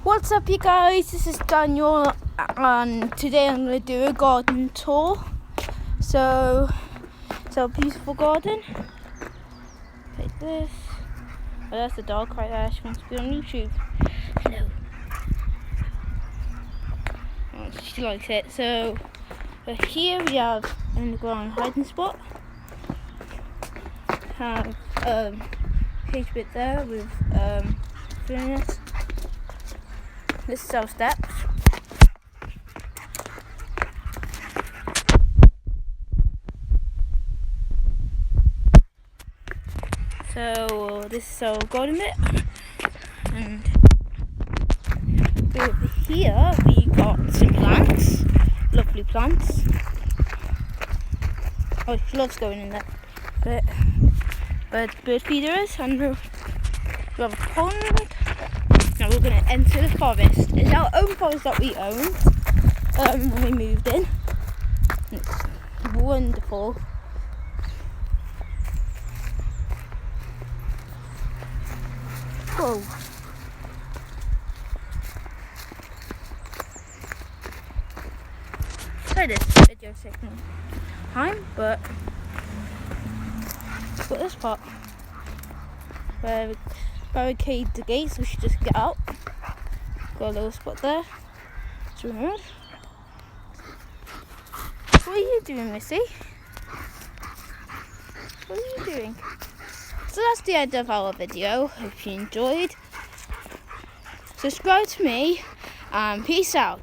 What's up, you guys? This is Daniel, and today I'm going to do a garden tour. So it's a beautiful garden. Like this. Oh, that's the dog right there. She wants to be on YouTube. Hello. Oh, she likes it. So here we have underground hiding spot. Have cage bit there with furnace. This is our steps. So this is our garden bit, and over here we got some plants, lovely plants. Oh, she loves going in there. But bird feeders, and we have a pond. Now we're going to enter the forest. It's our own forest that we owned when we moved in. It's wonderful. Whoa. Sorry, this video taking time, but look at this part where we barricade the gate so we should just get out. Got a little spot there. It's rude. What are you doing, Missy? What are you doing? So that's the end of our video. Hope you enjoyed. Subscribe to me and peace out.